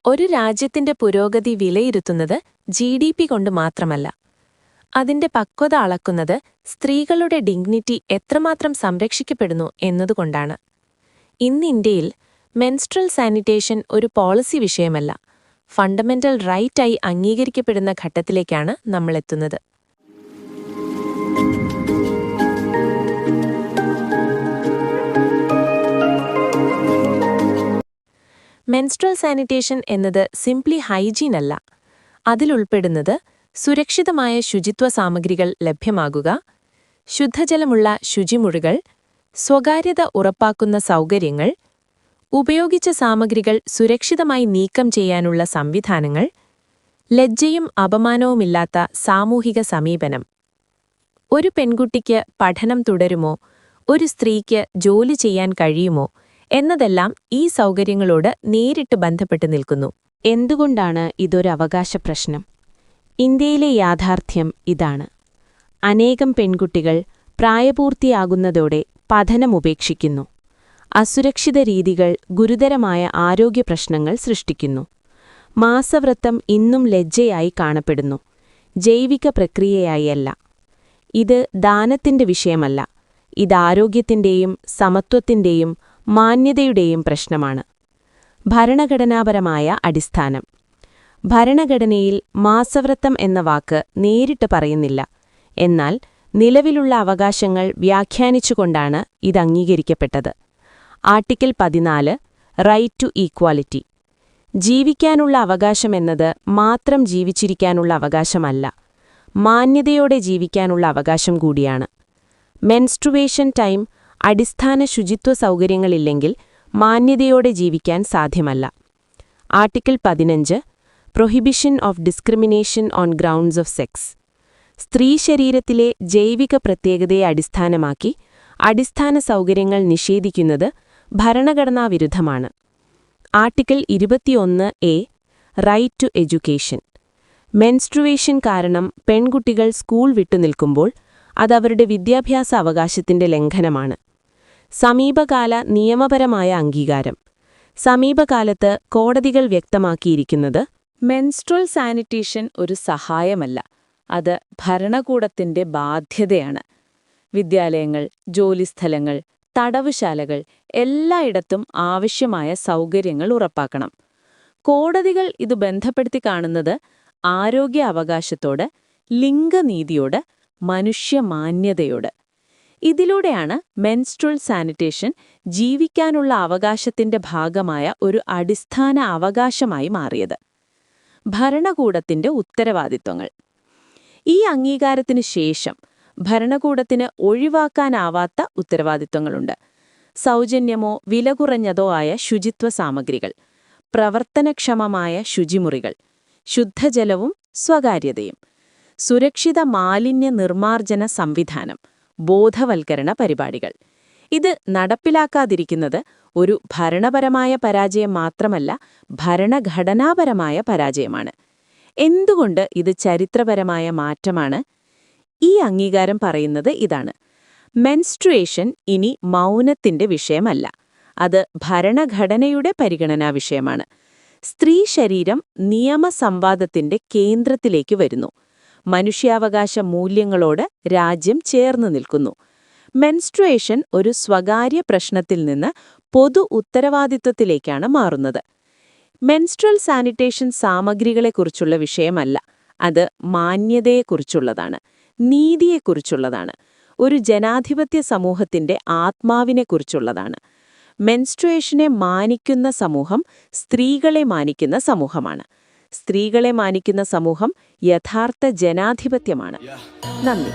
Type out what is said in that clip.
ഒരു രാജ്യത്തിന്റെ പുരോഗതി വിലയിരുത്തുന്നത് GDP കൊണ്ട് മാത്രമല്ല. അതിന്റെ പക്വത അളക്കുന്നത് സ്ത്രീകളുടെ ഡിഗ്നിറ്റി എത്രമാത്രം സംരക്ഷിക്കപ്പെടുന്നു എന്നതുകൊണ്ടാണ്. ഇന്ന് ഇന്ത്യയിൽ മെൻസ്ട്രൽ സാനിറ്റേഷൻ ഒരു പോളിസി വിഷയമല്ല, ഫണ്ടമെന്റൽ റൈറ്റായി അംഗീകരിക്കപ്പെടുന്ന ഘട്ടത്തിലേക്കാണ് നമ്മളെത്തുന്നത്. മെൻസ്ട്രൽ സാനിറ്റേഷൻ എന്നത് സിംപ്ലി ഹൈജീൻ അല്ല. അതിലുൾപ്പെടുന്നത് സുരക്ഷിതമായ ശുചിത്വ സാമഗ്രികൾ ലഭ്യമാകുക, ശുദ്ധജലമുള്ള ശുചിമുറികൾ, സ്വകാര്യത ഉറപ്പാക്കുന്ന സൗകര്യങ്ങൾ, ഉപയോഗിച്ച സാമഗ്രികൾ സുരക്ഷിതമായി നീക്കം ചെയ്യാനുള്ള സംവിധാനങ്ങൾ, ലജ്ജയും അപമാനവുമില്ലാത്ത സാമൂഹിക സമീപനം. ഒരു പെൺകുട്ടിക്ക് പഠനം തുടരുമോ, ഒരു സ്ത്രീക്ക് ജോലി ചെയ്യാൻ കഴിയുമോ എന്നതെല്ലാം ഈ സൗകര്യങ്ങളോട് നേരിട്ട് ബന്ധപ്പെട്ട് നിൽക്കുന്നു. എന്തുകൊണ്ടാണ് ഇതൊരു അവകാശ പ്രശ്നം? ഇന്ത്യയിലെ യാഥാർത്ഥ്യം ഇതാണ്. അനേകം പെൺകുട്ടികൾ പ്രായപൂർത്തിയാകുന്നതോടെ പഠനം ഉപേക്ഷിക്കുന്നു. അസുരക്ഷിത രീതികൾ ഗുരുതരമായ ആരോഗ്യ പ്രശ്നങ്ങൾ സൃഷ്ടിക്കുന്നു. മാസവ്രതം ഇന്നും ലജ്ജയായി കാണപ്പെടുന്നു, ജൈവിക പ്രക്രിയയായല്ല. ഇത് ദാനത്തിന്റെ വിഷയമല്ല, ഇതാരോഗ്യത്തിന്റെയും സമത്വത്തിന്റെയും മാന്യതയുടെയും പ്രശ്നമാണ്. ഭരണഘടനാപരമായ അടിസ്ഥാനം. ഭരണഘടനയിൽ മാസവ്രതം എന്ന വാക്ക് നേരിട്ട് പറയുന്നില്ല, എന്നാൽ നിലവിലുള്ള അവകാശങ്ങൾ വ്യാഖ്യാനിച്ചുകൊണ്ടാണ് ഇത് അംഗീകരിക്കപ്പെട്ടത്. Article 14 right to equality. ജീവിക്കാനുള്ള അവകാശമെന്നത് മാത്രം ജീവിച്ചിരിക്കാനുള്ള അവകാശമല്ല, മാന്യതയോടെ ജീവിക്കാനുള്ള അവകാശം കൂടിയാണ്. മെൻസ്ട്രുവേഷൻ ടൈം അടിസ്ഥാന ശുചിത്വ സൗകര്യങ്ങളില്ലെങ്കിൽ മാന്യതയോടെ ജീവിക്കാൻ സാധ്യമല്ല. Article 15 prohibition of discrimination on grounds of sex. സ്ത്രീ ശരീരത്തിലെ ജൈവിക പ്രത്യേകതയെ അടിസ്ഥാനമാക്കി അടിസ്ഥാന സൗകര്യങ്ങൾ നിഷേധിക്കുന്നത് ഭരണഘടനാവിരുദ്ധമാണ്. Article 21A right to education. Menstruation കാരണം പെൺകുട്ടികൾ സ്കൂൾ വിട്ടുനിൽക്കുമ്പോൾ അതവരുടെ വിദ്യാഭ്യാസ അവകാശത്തിന്റെ ലംഘനമാണ്. സമീപകാല നിയമപരമായ അംഗീകാരം. സമീപകാലത്ത് കോടതികൾ വ്യക്തമാക്കിയിരിക്കുന്നത് മെൻസ്ട്രൽ സാനിറ്റേഷൻ ഒരു സഹായമല്ല, അത് ഭരണകൂടത്തിന്റെ ബാധ്യതയാണ്. വിദ്യാലയങ്ങൾ, ജോലിസ്ഥലങ്ങൾ, തടവുശാലകൾ എല്ലായിടത്തും ആവശ്യമായ സൗകര്യങ്ങൾ ഉറപ്പാക്കണം. കോടതികൾ ഇത് ബന്ധപ്പെടുത്തി കാണുന്നത് ആരോഗ്യ അവകാശത്തോട്, ലിംഗനീതിയോട്, മനുഷ്യമാന്യതയോട്. ഇതിലൂടെയാണ് മെൻസ്ട്രൽ സാനിറ്റേഷൻ ജീവിക്കാനുള്ള അവകാശത്തിന്റെ ഭാഗമായ ഒരു അടിസ്ഥാന അവകാശമായി മാറിയത്. ഭരണകൂടത്തിന്റെ ഉത്തരവാദിത്വങ്ങൾ. ഈ അംഗീകാരത്തിനു ശേഷം ഭരണകൂടത്തിന് ഒഴിവാക്കാനാവാത്ത ഉത്തരവാദിത്വങ്ങളുണ്ട്. സൗജന്യമോ വില കുറഞ്ഞതോ ആയ ശുചിത്വ സാമഗ്രികൾ, പ്രവർത്തനക്ഷമമായ ശുചിമുറികൾ, ശുദ്ധജലവും സ്വകാര്യതയും, സുരക്ഷിത മാലിന്യ നിർമ്മാർജ്ജന സംവിധാനം, ബോധവൽക്കരണ പരിപാടികൾ. ഇത് നടപ്പിലാക്കാതിരിക്കുന്നത് ഒരു ഭരണപരമായ പരാജയം മാത്രമല്ല, ഭരണഘടനാപരമായ പരാജയമാണ്. എന്തുകൊണ്ട് ഇത് ചരിത്രപരമായ മാറ്റമാണ്? ഈ അംഗീകാരം പറയുന്നത് ഇതാണ്: മെൻസ്ട്രുവേഷൻ ഇനി മൗനത്തിന്റെ വിഷയമല്ല, അത് ഭരണഘടനയുടെ പരിഗണനാ വിഷയമാണ്. സ്ത്രീ ശരീരം നിയമസംവാദത്തിന്റെ കേന്ദ്രത്തിലേക്ക് വരുന്നു. മനുഷ്യാവകാശ മൂല്യങ്ങളോട് രാജ്യം ചേർന്നു നിൽക്കുന്നു. മെൻസ്ട്രുവേഷൻ ഒരു സ്വകാര്യ പ്രശ്നത്തിൽ നിന്ന് പൊതു ഉത്തരവാദിത്വത്തിലേക്കാണ് മാറുന്നത്. മെൻസ്ട്രൽ സാനിറ്റേഷൻ സാമഗ്രികളെക്കുറിച്ചുള്ള വിഷയമല്ല, അത് മാന്യതയെക്കുറിച്ചുള്ളതാണ്, നീതിയെക്കുറിച്ചുള്ളതാണ്, ഒരു ജനാധിപത്യ സമൂഹത്തിന്റെ ആത്മാവിനെക്കുറിച്ചുള്ളതാണ്. മെൻസ്ട്രുവേഷനെ മാനിക്കുന്ന സമൂഹം സ്ത്രീകളെ മാനിക്കുന്ന സമൂഹമാണ്. സ്ത്രീകളെ മാനിക്കുന്ന സമൂഹം യഥാർത്ഥ ജനാധിപത്യമാണ്. നന്ദി.